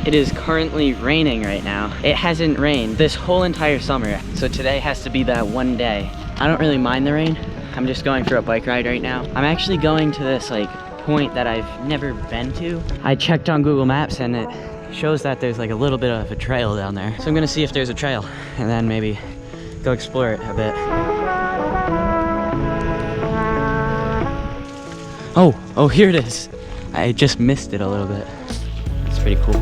It is currently raining right now. It hasn't rained this whole entire summer. So today has to be that one day. I don't really mind the rain. I'm just going for a bike ride right now. I'm actually going to this like point that I've never been to. I checked on Google Maps and it shows that there's like a little bit of a trail down there. So I'm gonna see if there's a trail and then maybe go explore it a bit. Oh, here it is. I just missed it a little bit. It's pretty cool.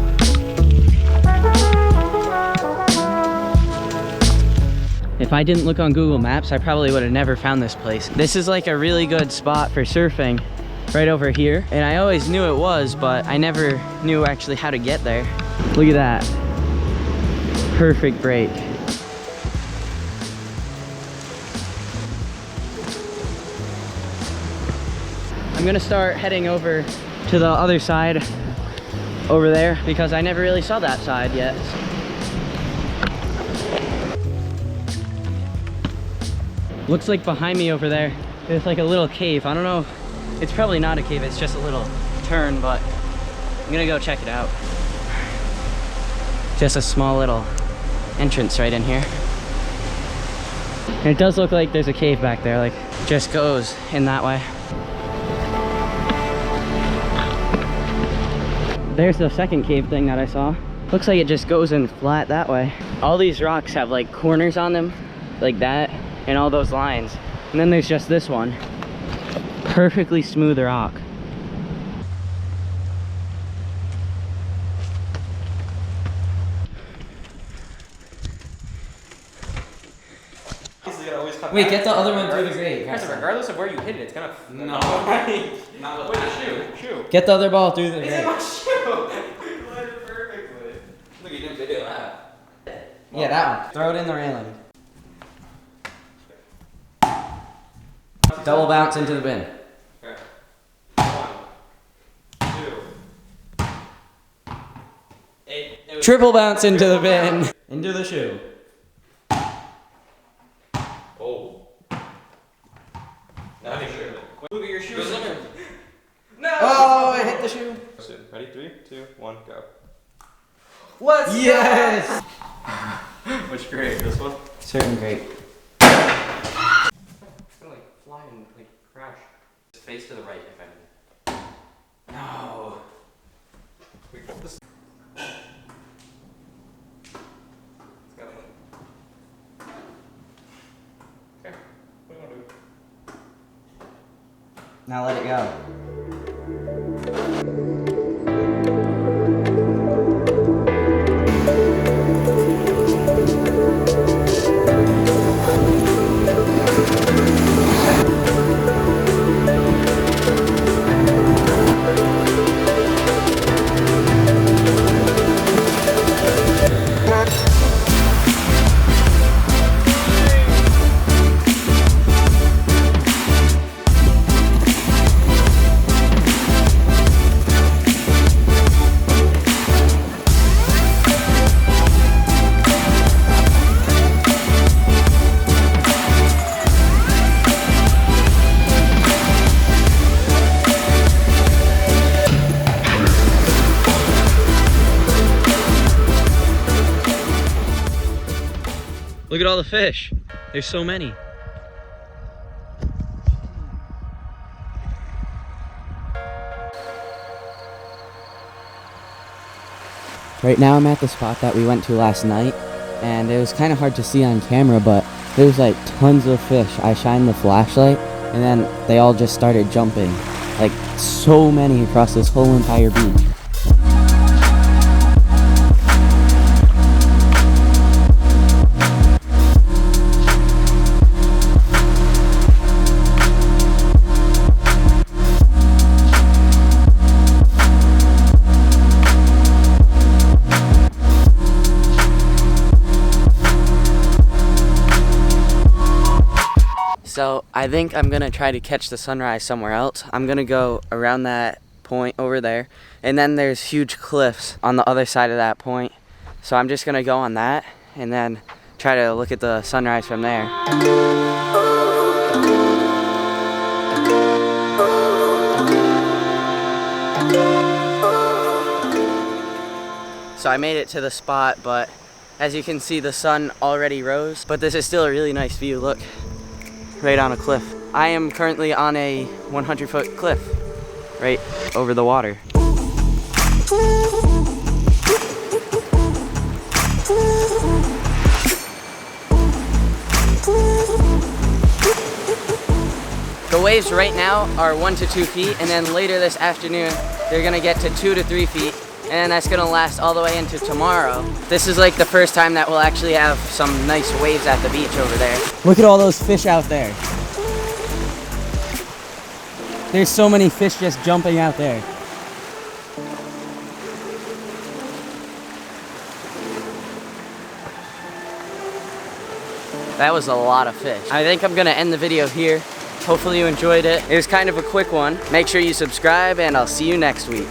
If I didn't look on Google Maps, I probably would have never found this place. This is like a really good spot for surfing right over here. And I always knew it was, but I never knew actually how to get there. Look at that. Perfect break. I'm gonna start heading over to the other side over there because I never really saw that side yet. Looks like behind me over there, there's like a little cave. I don't know, it's probably not a cave, it's just a little turn, but I'm gonna go check it out. Just a small little entrance right in here. And it does look like there's a cave back there, like just goes in that way. There's the second cave thing that I saw. Looks like it just goes in flat that way. All these rocks have like corners on them, like that. And all those lines, and then there's just this one, perfectly smooth rock. Wait, get the other one through the grave. Regardless of where you hit it, it's gonna. No. Not with the shoe. Get the other ball through the grave. It's in my shoe. You played it perfectly. Look, you didn't video that. Yeah, that one. Throw it in the railing. Double bounce into the bin. Okay. 1, 2. Triple bounce into the bin. Into the shoe. Oh. Now your shoe. Look at your shoe. No! Oh, I hit the shoe. Ready? 3, 2, 1, go. Let's yes! Which grade? This one? Certain grade. Fly and like crash. Face to the right if anything. No. We got this. Okay. What do you want to do? Now let it go. Look at all the fish. There's so many. Right now I'm at the spot that we went to last night, and it was kind of hard to see on camera, but there was like tons of fish. I shined the flashlight, and then they all just started jumping. Like so many across this whole entire beach. So I think I'm gonna try to catch the sunrise somewhere else. I'm gonna go around that point over there, and then there's huge cliffs on the other side of that point. So I'm just gonna go on that and then try to look at the sunrise from there. So I made it to the spot, but as you can see, the sun already rose. But this is still a really nice view. Look, right on a cliff. I am currently on a 100-foot cliff right over the water. The waves right now are 1 to 2 feet, and then later this afternoon they're gonna get to 2 to 3 feet, and that's gonna last all the way into tomorrow. This is like the first time that we'll actually have some nice waves at the beach over there. Look at all those fish out there. There's so many fish just jumping out there. That was a lot of fish. I think I'm gonna end the video here. Hopefully you enjoyed it. It was kind of a quick one. Make sure you subscribe, and I'll see you next week.